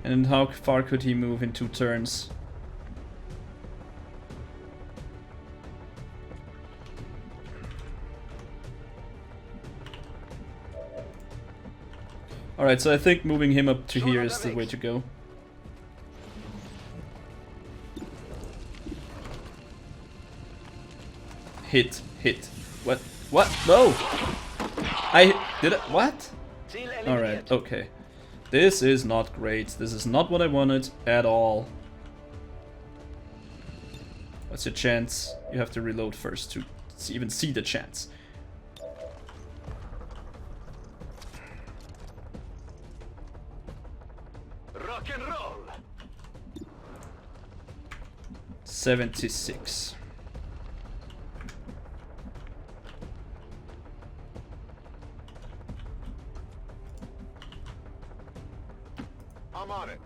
And how far could he move in 2 turns? Alright, so I think moving him up to here is the way to go. Hit, hit. What? What? No! What? Alright, okay. This is not great. This is not what I wanted at all. What's your chance? You have to reload first to even see the chance. Rock and roll. 76. I'm on it.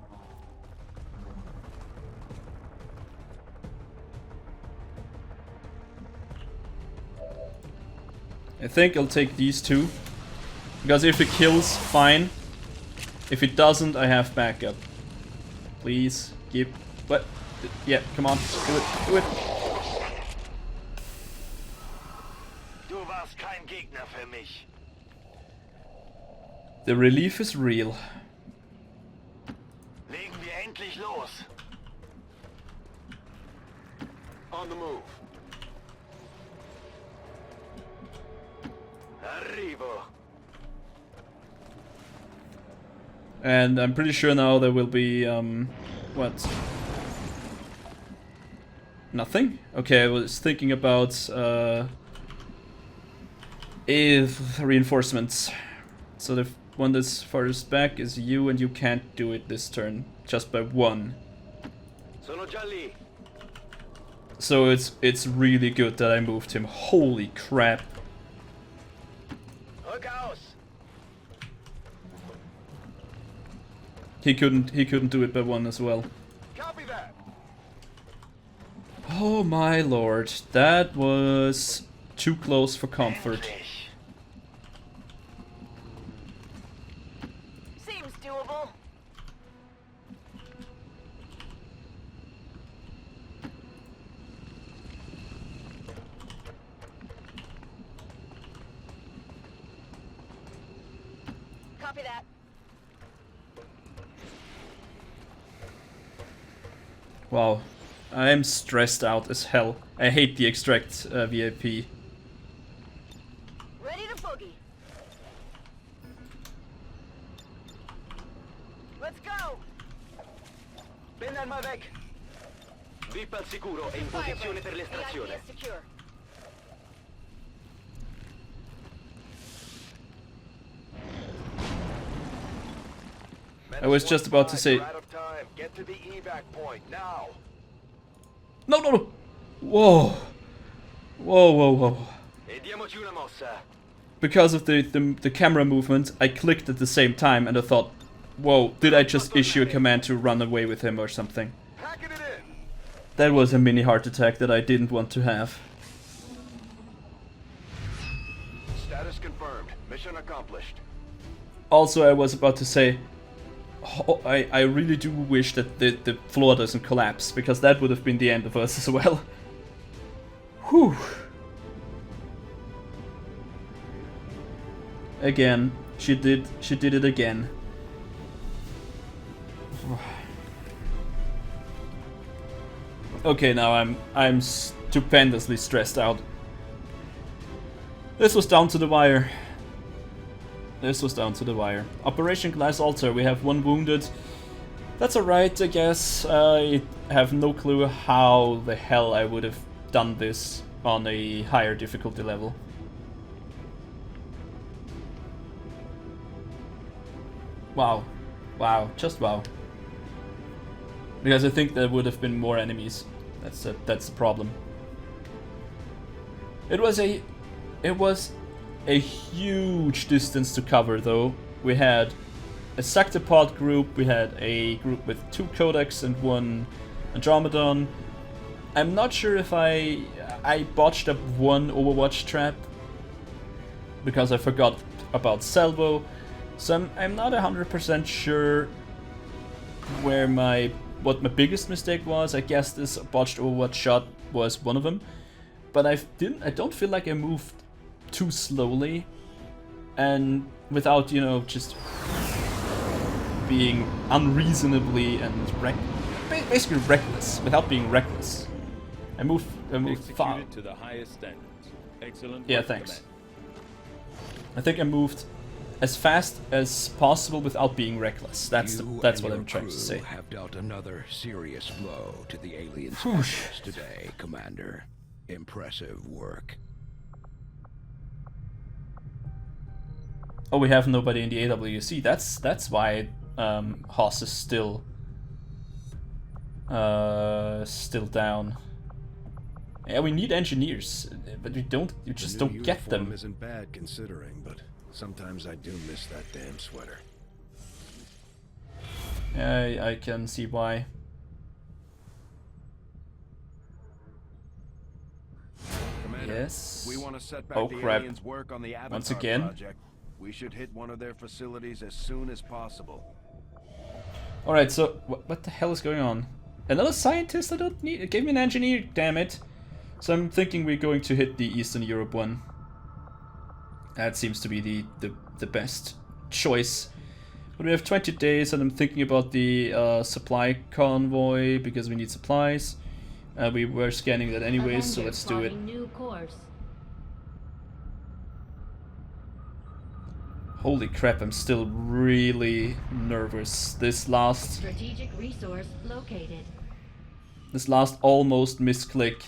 I think I'll take these two. Because if it kills, fine. If it doesn't, I have backup. Please, keep... What? Yeah, come on. Do it. Do it. Du warst kein Gegner für mich. The relief is real. Legen wir endlich los. On the move. Arrivo. And I'm pretty sure now there will be, what? Nothing? Okay, I was thinking about, reinforcements. So the one that's farthest back is you, and you can't do it this turn, just by one. Sono già lì. So it's really good that I moved him. Holy crap. Rück aus. He couldn't do it by one as well. Copy that. Oh my lord, that was too close for comfort. Endlich. Seems doable. Copy that. Wow, I'm stressed out as hell. I hate the extract VIP. Ready to boogie. Let's go. Ben einmal weg. VIP al sicuro e in posizione per l'estrazione. VIP is secure. I was just about to say... You're out of time. Get to the evac point now. No, no, no! Whoa! Whoa, whoa, whoa. E diamoci una mossa. Because of the camera movement, I clicked at the same time and I thought, whoa, did I just issue a command to run away with him or something? Packing it in. That was a mini heart attack that I didn't want to have. Status confirmed. Mission accomplished. Also, I was about to say, oh, I really do wish that the floor doesn't collapse, because that would have been the end of us as well. Whew. Again, she did it again. Okay, now I'm stupendously stressed out. This was down to the wire. This was down to the wire. Operation Glass Altar, we have one wounded. That's alright, I guess. I have no clue how the hell I would have done this on a higher difficulty level. Wow. Wow, just wow. Because I think there would have been more enemies. That's the problem. It was a huge distance to cover, though. We had a Sectopod group, we had a group with 2 codecs and 1 Andromedon. I'm not sure if I botched up one Overwatch trap because I forgot about Salvo, so I'm not 100% sure what my biggest mistake was. I guess this botched Overwatch shot was one of them, but I don't feel like I moved too slowly and without, you know, just being unreasonably and basically reckless, without being reckless. I moved far. To the highest standards. Excellent. Yeah, work, thanks. Command. I think I moved as fast as possible without being reckless. That's what I'm trying to say. Have dealt another serious blow to the alien species today, Commander. Impressive work. Oh, we have nobody in the AWC. That's why Haas is still down. Yeah, we need engineers, but we just don't get them. Isn't bad considering, but sometimes I do miss that damn sweater. Yeah, I can see why. Commander, Yes. we want to set back Oh the crap. aliens' work on the Avatar Once again. project. We should hit one of their facilities as soon as possible. Alright, so what the hell is going on? Another scientist? I don't need. Give me an engineer, damn it. So I'm thinking we're going to hit the Eastern Europe one. That seems to be the best choice. But we have 20 days, and I'm thinking about the supply convoy because we need supplies. We were scanning that anyways, so let's do it. New course. Holy crap, I'm still really nervous. This last Strategic resource located. almost misclick.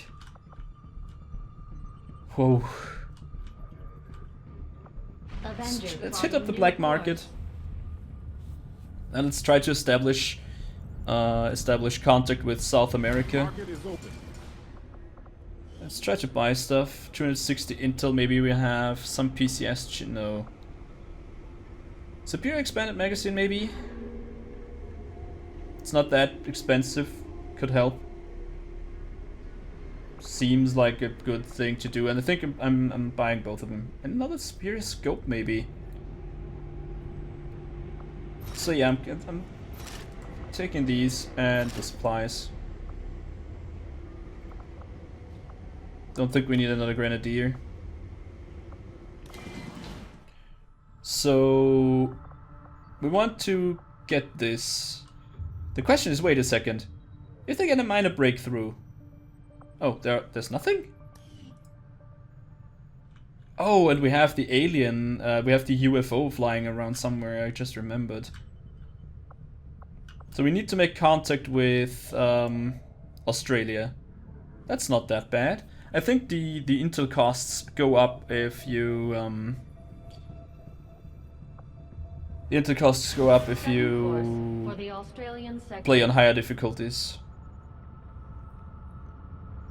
Whoa. Avenger Let's hit up the plotting black new market. course. And let's try to establish contact with South America. Market is open. Let's try to buy stuff. 260 intel, maybe we have some PCS. No. Superior expanded magazine, maybe? It's not that expensive. Could help. Seems like a good thing to do, and I think I'm buying both of them. Another superior scope, maybe. So yeah, I'm taking these and the supplies. Don't think we need another grenadier. So we want to get this. The question is, wait a second. If they get a minor breakthrough. Oh, there's nothing? Oh, and we have the alien, we have the UFO flying around somewhere, I just remembered. So we need to make contact with Australia. That's not that bad. I think the intel costs go up if you the intel costs go up if you For the Australian sector. play on higher difficulties.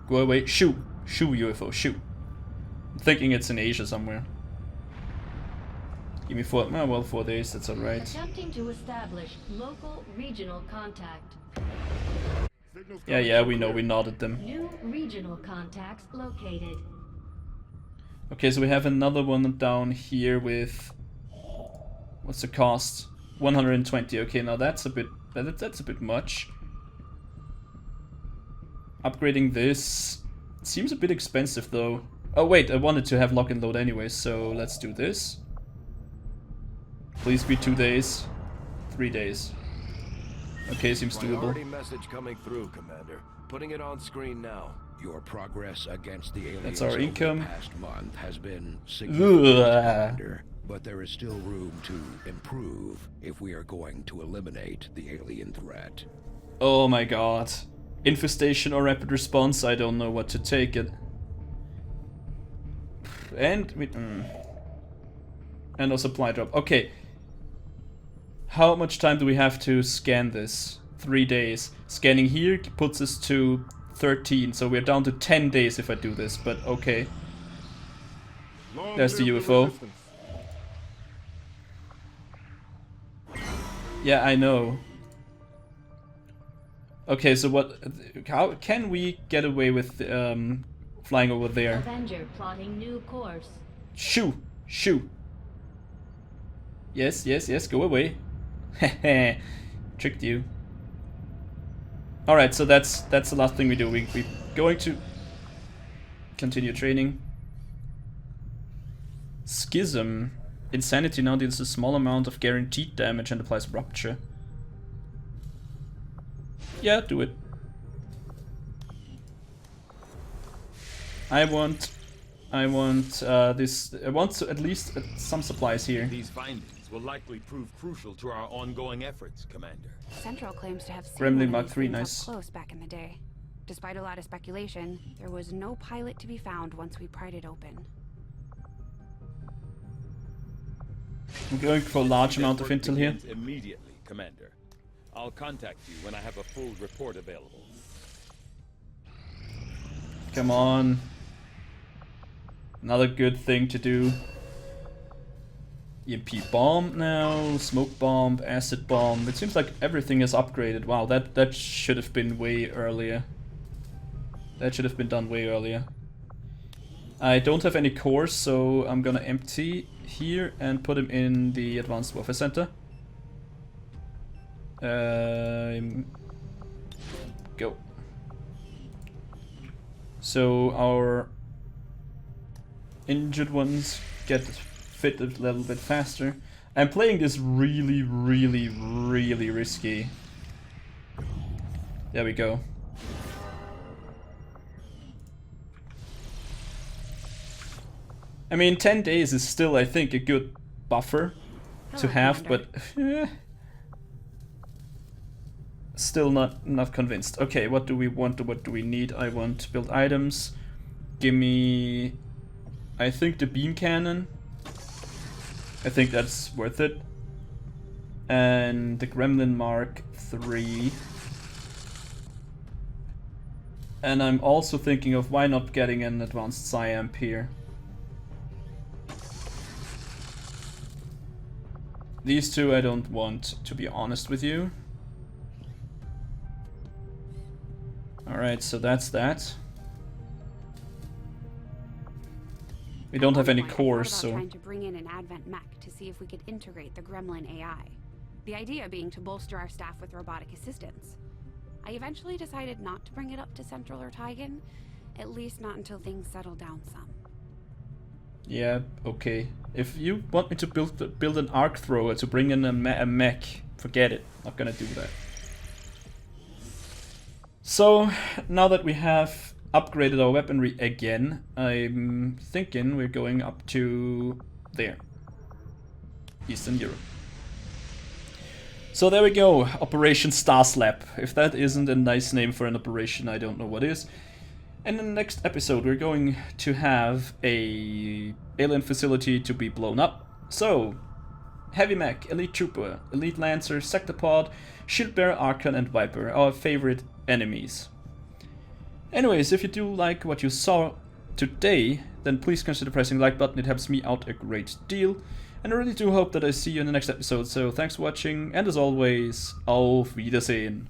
Go away. Shoo. Shoo, UFO. Shoo. I'm thinking it's in Asia somewhere. Give me 4 days. That's alright. Attempting to establish local regional contact. Signals Yeah, we know. We nodded them. New regional contacts located. Okay, so we have another one down here with... What's the cost? 120. Okay, now that's a bit much. Upgrading this seems a bit expensive though. Oh wait, I wanted to have lock and load anyway, so let's do this. Please be 2 days. 3 days. Okay, seems doable. Priority message coming through, Commander. Putting it on screen now. Your progress against the aliens That's our over the income. past month has been significant, Commander, but there is still room to improve if we are going to eliminate the alien threat. Oh my god. Infestation or rapid response, I don't know what to take it. And we... And a supply drop. Okay. How much time do we have to scan this? 3 days. Scanning here puts us to 13, so we're down to 10 days if I do this, but okay. Long There's the live UFO. resistance. Yeah, I know. Okay, so what... How can we get away with flying over there? Avenger plotting new course. Shoo! Shoo! Yes, yes, yes, go away. Heh. Tricked you. Alright, so that's the last thing we do. We're going to continue training. Schism. Insanity now deals a small amount of guaranteed damage and applies rupture. Yeah, do it. I want this. I want at least some supplies here. These findings will likely prove crucial to our ongoing efforts, Commander. Central claims to have seen Gremlin one of Mark these III, things up nice. close back in the day. Despite a lot of speculation, there was no pilot to be found once we pried it open. I'm going for a large amount of Network intel here. begins immediately. Commander. I'll contact you when I have a full report available. Come on. Another good thing to do. EMP bomb now, smoke bomb, acid bomb. It seems like everything is upgraded. Wow, that should have been way earlier. That should have been done way earlier. I don't have any cores, so I'm gonna empty here and put them in the Advanced Warfare Center. Go. So our injured ones get fit a little bit faster. I'm playing this really risky. There we go. I mean, 10 days is still, I think, a good buffer to have, but still not convinced. Okay, what do we want? What do we need? I want to build items. Give me, I think, the beam cannon. I think that's worth it. And the Gremlin Mark III. And I'm also thinking of why not getting an advanced Psyamp here. These two I don't want, to be honest with you. Alright, so that's that. We don't have any cores, so... trying to bring in an Advent mech to see if we could integrate the Gremlin AI. The idea being to bolster our staff with robotic assistance. I eventually decided not to bring it up to Central or Tigan, at least not until things settle down some. Yeah, okay. If you want me to build an arc thrower to bring in a mech, forget it. Not gonna do that. So, now that we have upgraded our weaponry again, I'm thinking we're going up to there. Eastern Europe. So there we go, Operation Star Slap. If that isn't a nice name for an operation, I don't know what is. And in the next episode we're going to have a alien facility to be blown up. So, Heavy Mech, Elite Trooper, Elite Lancer, Sectopod, Shield Bearer, Archon and Viper, our favorite enemies. Anyways, if you do like what you saw today, then please consider pressing the like button, it helps me out a great deal. And I really do hope that I see you in the next episode, so thanks for watching, and as always, auf Wiedersehen.